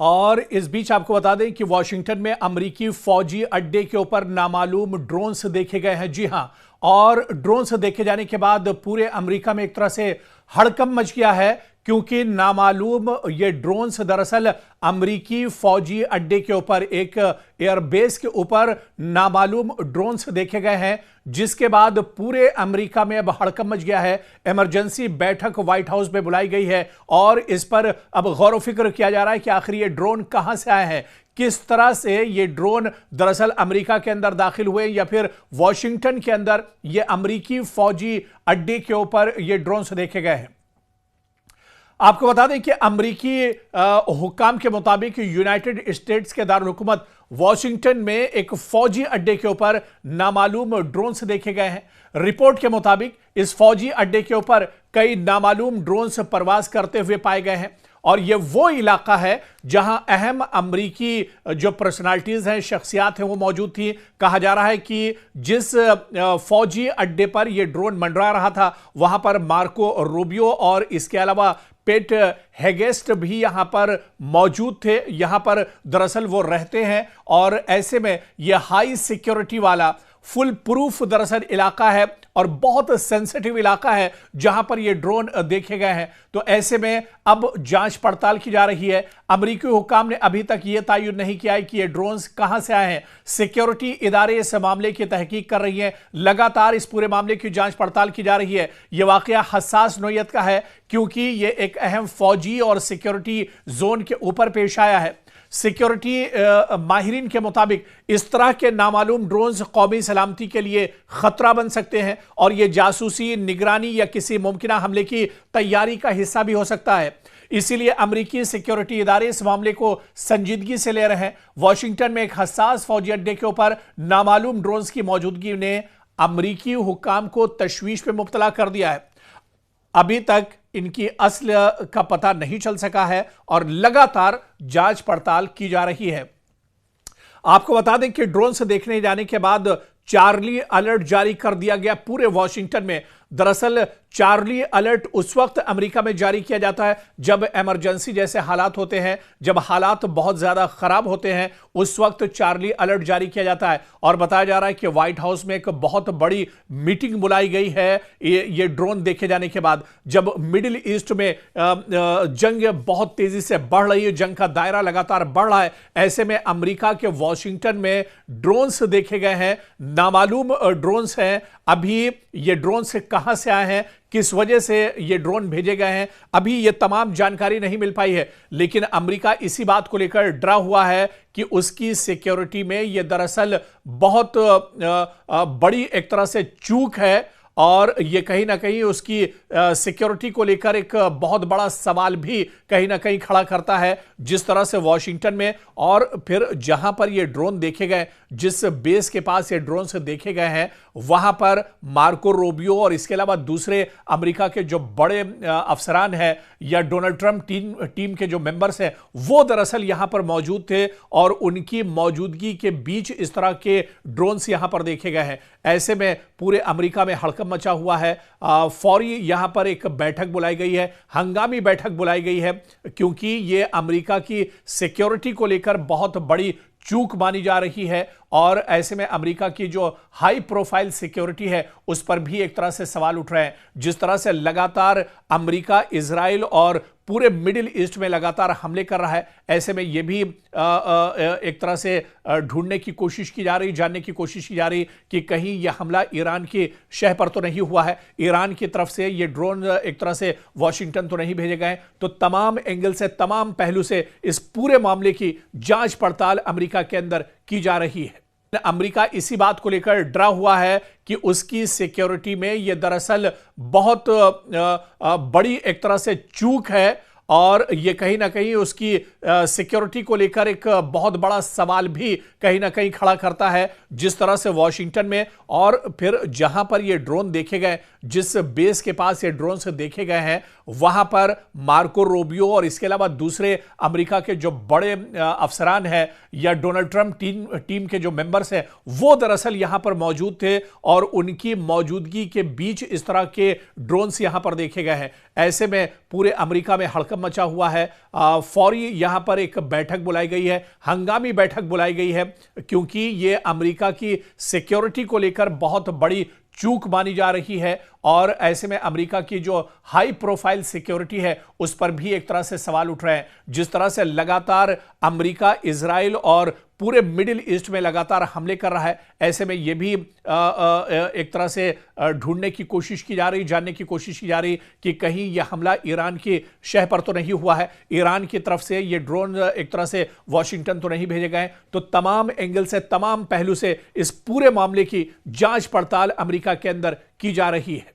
और इस बीच आपको बता दें कि वॉशिंगटन में अमेरिकी फौजी अड्डे के ऊपर नामालूम ड्रोन्स देखे गए हैं। जी हां, और ड्रोन्स देखे जाने के बाद पूरे अमेरिका में एक तरह से हड़कंप मच गया है, क्योंकि नामालूम ये ड्रोन्स दरअसल अमेरिकी फौजी अड्डे के ऊपर, एक एयरबेस के ऊपर नामालूम ड्रोन्स देखे गए हैं, जिसके बाद पूरे अमेरिका में अब हड़कंप मच गया है। इमरजेंसी बैठक व्हाइट हाउस में बुलाई गई है और इस पर अब गौर व फिक्र किया जा रहा है कि आखिर ये ड्रोन कहां से आए हैं, किस तरह से ये ड्रोन दरअसल अमेरिका के अंदर दाखिल हुए, या फिर वॉशिंगटन के अंदर ये अमेरिकी फौजी अड्डे के ऊपर ये ड्रोन्स देखे गए हैं। आपको बता दें कि अमेरिकी हुक्काम के मुताबिक यूनाइटेड स्टेट्स के दारुल-हुकूमत वॉशिंगटन में एक फौजी अड्डे के ऊपर नामालूम ड्रोन्स देखे गए हैं। रिपोर्ट के मुताबिक इस फौजी अड्डे के ऊपर कई नामालूम ड्रोन्स परवाज करते हुए पाए गए हैं, और यह वो इलाका है जहां अहम अमरीकी जो पर्सनालिटीज हैं, शख्सियात हैं, वो मौजूद थी। कहा जा रहा है कि जिस फौजी अड्डे पर यह ड्रोन मंडरा रहा था, वहां पर मार्को रूबियो और इसके अलावा पेट हेगेस्ट भी यहां पर मौजूद थे। यहां पर दरअसल वो रहते हैं, और ऐसे में यह हाई सिक्योरिटी वाला फुल प्रूफ दरअसल इलाका है और बहुत सेंसिटिव इलाका है जहां पर ये ड्रोन देखे गए हैं। तो ऐसे में अब जांच पड़ताल की जा रही है। अमेरिकी हुक्काम ने अभी तक ये तयन नहीं किया है कि ये ड्रोन्स कहां से आए हैं। सिक्योरिटी इदारे इस मामले की तहकीक कर रही हैं, लगातार इस पूरे मामले की जांच पड़ताल की जा रही है। यह वाकया हसास नौयत का है, क्योंकि यह एक अहम फौजी और सिक्योरिटी जोन के ऊपर पेश आया है। सिक्योरिटी माहिरीन के मुताबिक इस तरह के नामालूम ड्रोन्स कौमी सलामती के लिए खतरा बन सकते हैं, और यह जासूसी, निगरानी या किसी मुमकिन हमले की तैयारी का हिस्सा भी हो सकता है। इसीलिए अमेरिकी सिक्योरिटी इदारे इस मामले को संजीदगी से ले रहे हैं। वॉशिंगटन में एक हसास फौजी अड्डे के ऊपर नामालूम ड्रोन्स की मौजूदगी ने अमेरिकी हुक्काम को तशवीश में मुब्तला कर दिया है। अभी तक इनकी असल का पता नहीं चल सका है और लगातार जांच पड़ताल की जा रही है। आपको बता दें कि ड्रोन से देखने जाने के बाद चार्ली अलर्ट जारी कर दिया गया पूरे वॉशिंगटन में। दरअसल चार्ली अलर्ट उस वक्त अमेरिका में जारी किया जाता है जब इमरजेंसी जैसे हालात होते हैं, जब हालात बहुत ज्यादा खराब होते हैं, उस वक्त चार्ली अलर्ट जारी किया जाता है। और बताया जा रहा है कि व्हाइट हाउस में एक बहुत बड़ी मीटिंग बुलाई गई है ये ड्रोन देखे जाने के बाद, जब मिडिल ईस्ट में जंग बहुत तेजी से बढ़ रही है, जंग का दायरा लगातार बढ़ रहा है। ऐसे में अमेरिका के वॉशिंगटन में ड्रोन्स देखे गए हैं, नामालूम ड्रोन्स हैं। अभी ये ड्रोन्स कहां से आए हैं, किस वजह से ये ड्रोन भेजे गए हैं, अभी ये तमाम जानकारी नहीं मिल पाई है। लेकिन अमेरिका इसी बात को लेकर डरा हुआ है कि उसकी सिक्योरिटी में ये दरअसल बहुत बड़ी एक तरह से चूक है, और ये कहीं ना कहीं उसकी सिक्योरिटी को लेकर एक बहुत बड़ा सवाल भी कहीं ना कहीं खड़ा करता है। जिस तरह से वॉशिंगटन में और फिर जहां पर ये ड्रोन देखे गए, जिस बेस के पास ये ड्रोन से देखे गए हैं, वहां पर मार्को रूबियो और इसके अलावा दूसरे अमेरिका के जो बड़े अफसरान हैं या डोनाल्ड ट्रंप टीम के जो मेंबर्स हैं, वो दरअसल यहां पर मौजूद थे, और उनकी मौजूदगी के बीच इस तरह के ड्रोन्स यहां पर देखे गए हैं। ऐसे में पूरे अमेरिका में हड़कंप मचा हुआ है। फौरी यहां पर एक बैठक बुलाई गई है, हंगामी बैठक बुलाई गई है, क्योंकि ये अमेरिका की सिक्योरिटी को लेकर बहुत बड़ी चूक मानी जा रही है। और ऐसे में अमेरिका की जो हाई प्रोफाइल सिक्योरिटी है, उस पर भी एक तरह से सवाल उठ रहे हैं। जिस तरह से लगातार अमेरिका, इजराइल और पूरे मिडिल ईस्ट में लगातार हमले कर रहा है, ऐसे में यह भी एक तरह से ढूंढने की कोशिश की जा रही, जानने की कोशिश की जा रही कि कहीं यह हमला ईरान की शह पर तो नहीं हुआ है, ईरान की तरफ से ये ड्रोन एक तरह से वॉशिंगटन तो नहीं भेजे गए। तो तमाम एंगल से, तमाम पहलू से इस पूरे मामले की जांच पड़ताल अमेरिका के अंदर की जा रही है। अमेरिका इसी बात को लेकर डरा हुआ है कि उसकी सिक्योरिटी में यह दरअसल बहुत बड़ी एक तरह से चूक है, और यह कहीं ना कहीं उसकी सिक्योरिटी को लेकर एक बहुत बड़ा सवाल भी कहीं ना कहीं खड़ा करता है। जिस तरह से वॉशिंगटन में और फिर जहां पर ये ड्रोन देखे गए, जिस बेस के पास ये ड्रोन से देखे गए हैं, वहां पर मार्को रूबियो और इसके अलावा दूसरे अमेरिका के जो बड़े अफसरान हैं या डोनाल्ड ट्रंप टीम के जो मेंबर्स हैं वो दरअसल यहां पर मौजूद थे और उनकी मौजूदगी के बीच इस तरह के ड्रोन्स यहां पर देखे गए हैं। ऐसे में पूरे अमेरिका में हड़कंप मचा हुआ है। फौरी यहां पर एक बैठक बुलाई गई है, हंगामी बैठक बुलाई गई है, क्योंकि यह अमेरिका की सिक्योरिटी को लेकर बहुत बड़ी चूक मानी जा रही है और ऐसे में अमेरिका की जो हाई प्रोफाइल सिक्योरिटी है उस पर भी एक तरह से सवाल उठ रहे हैं। जिस तरह से लगातार अमेरिका इजराइल और पूरे मिडिल ईस्ट में लगातार हमले कर रहा है, ऐसे में यह भी एक तरह से ढूंढने की कोशिश की जा रही, जानने की कोशिश की जा रही कि कहीं यह हमला ईरान की शह पर तो नहीं हुआ है, ईरान की तरफ से ये ड्रोन एक तरह से वॉशिंगटन तो नहीं भेजे गए। तो तमाम एंगल से, तमाम पहलू से इस पूरे मामले की जांच पड़ताल अमेरिका के अंदर की जा रही है।